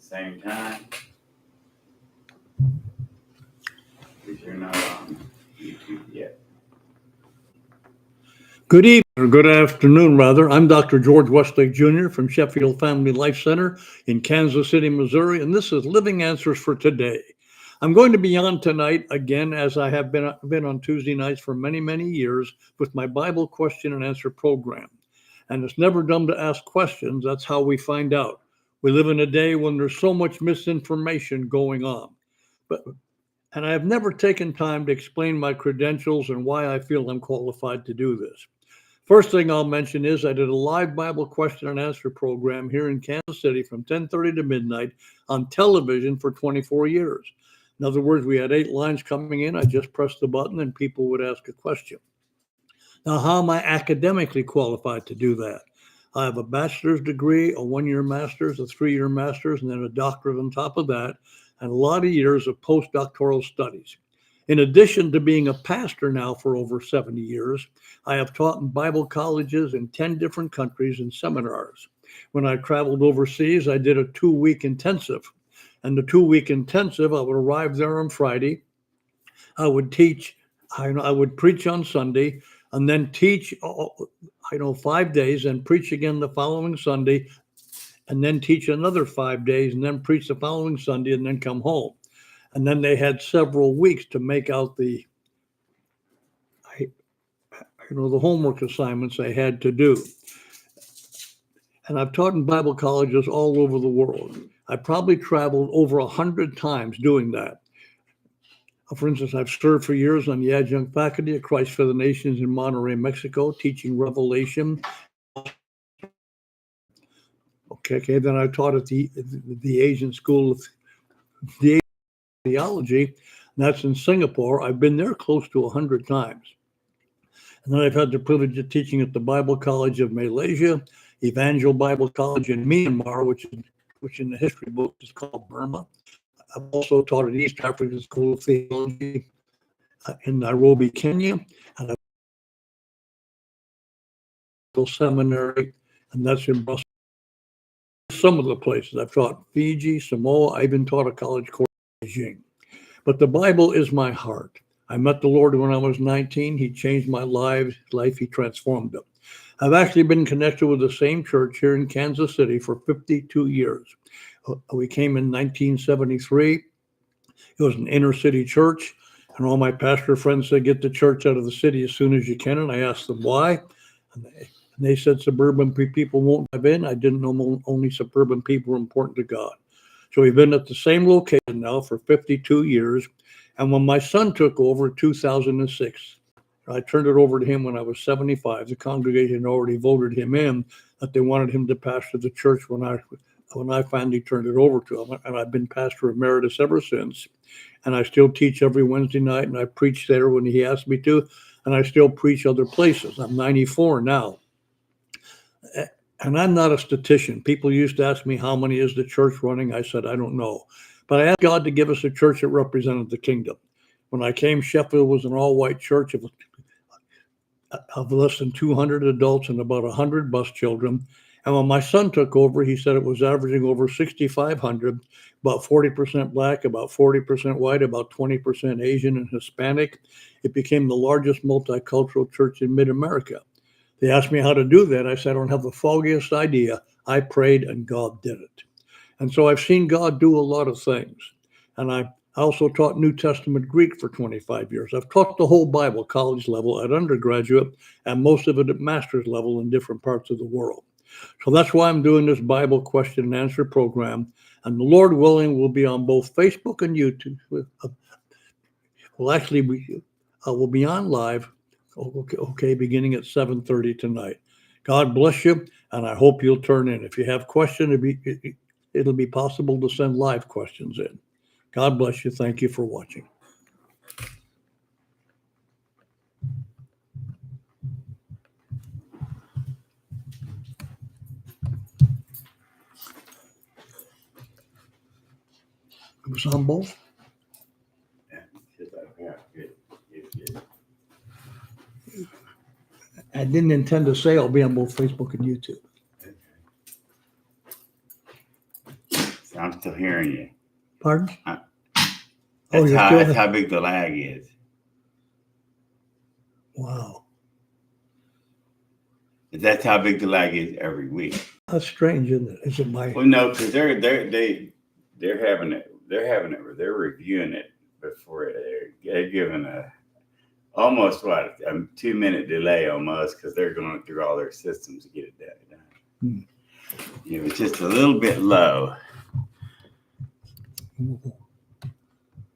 the same time. If you're not on YouTube yet. Good evening, or good afternoon, rather. I'm Dr. George Westlake Jr. from Sheffield Family Life Center in Kansas City, Missouri, and this is Living Answers for Today. I'm going to be on tonight again, as I have been on Tuesday nights for many, many years, with my Bible question and answer program. And it's never dumb to ask questions. That's how we find out. We live in a day when there's so much misinformation going on. And I have never taken time to explain my credentials and why I feel I'm qualified to do this. First thing I'll mention is I did a live Bible question and answer program here in Kansas City from 10:30 to midnight on television for 24 years. In other words, we had 8 lines coming in. I just pressed the button and people would ask a question. Now, how am I academically qualified to do that? I have a bachelor's degree, a 1-year master's, a 3-year master's, and then a doctorate on top of that, and a lot of years of postdoctoral studies. In addition to being a pastor now for over 70 years, I have taught in Bible colleges in 10 different countries and seminars. When I traveled overseas, I did a 2-week intensive. And the 2-week intensive, I would arrive there on Friday. I would teach, I would preach on Sunday, and then teach, 5 days, and preach again the following Sunday, and then teach another 5 days, and then preach the following Sunday, and then come home. And then they had several weeks to make out the homework assignments they had to do. And I've taught in Bible colleges all over the world. I probably traveled over 100 times doing that. For instance, I've served for years on the adjunct faculty of Christ for the Nations in Monterrey, Mexico, teaching Revelation. Okay, then I taught at the Asian School of Theology, and that's in Singapore. I've been there close to 100 times. And then I've had the privilege of teaching at the Bible College of Malaysia, Evangel Bible College in Myanmar, which in the history book is called Burma. I've also taught at East African School of Theology in Nairobi, Kenya, and a seminary, and that's in Brussels. Some of the places I've taught: Fiji, Samoa. I even taught a college course in Beijing. But the Bible is my heart. I met the Lord when I was 19. He changed my life. He transformed it. I've actually been connected with the same church here in Kansas City for 52 years. We came in 1973. It was an inner city church, and all my pastor friends said, get the church out of the city as soon as you can. And I asked them why. And they said suburban people won't have in. I didn't know only suburban people were important to God. So we've been at the same location now for 52 years. And when my son took over in 2006, I turned it over to him when I was 75. The congregation already voted him in, that they wanted him to pastor the church when I finally turned it over to him. And I've been pastor emeritus ever since. And I still teach every Wednesday night, and I preach there when he asked me to, and I still preach other places. I'm 94 now. And I'm not a statistician. People used to ask me, how many is the church running? I said, I don't know. But I asked God to give us a church that represented the kingdom. When I came, Sheffield was an all-white church of less than 200 adults and about 100 bus children. And when my son took over, he said it was averaging over 6,500, about 40% Black, about 40% white, about 20% Asian and Hispanic. It became the largest multicultural church in mid-America. They asked me how to do that. I said, I don't have the foggiest idea. I prayed and God did it. And so I've seen God do a lot of things. And I also taught New Testament Greek for 25 years. I've taught the whole Bible, college level, at undergraduate, and most of it at master's level in different parts of the world. So that's why I'm doing this Bible question and answer program. And the Lord willing, we'll be on both Facebook and YouTube. We'll be on live, beginning at 7:30 tonight. God bless you, and I hope you'll turn in. If you have questions, it'll be possible to send live questions in. God bless you. Thank you for watching. It was on both? I didn't intend to say I'll be on both Facebook and YouTube. I'm still hearing you. Pardon? That's, Oh, you're still that's how big the lag is. Wow. That's how big the lag is every week. That's strange, isn't it? Is it my Well, no, because they're having it. They're reviewing it before they're giving almost a 2-minute delay almost because they're going through all their systems to get it done. It was just a little bit low.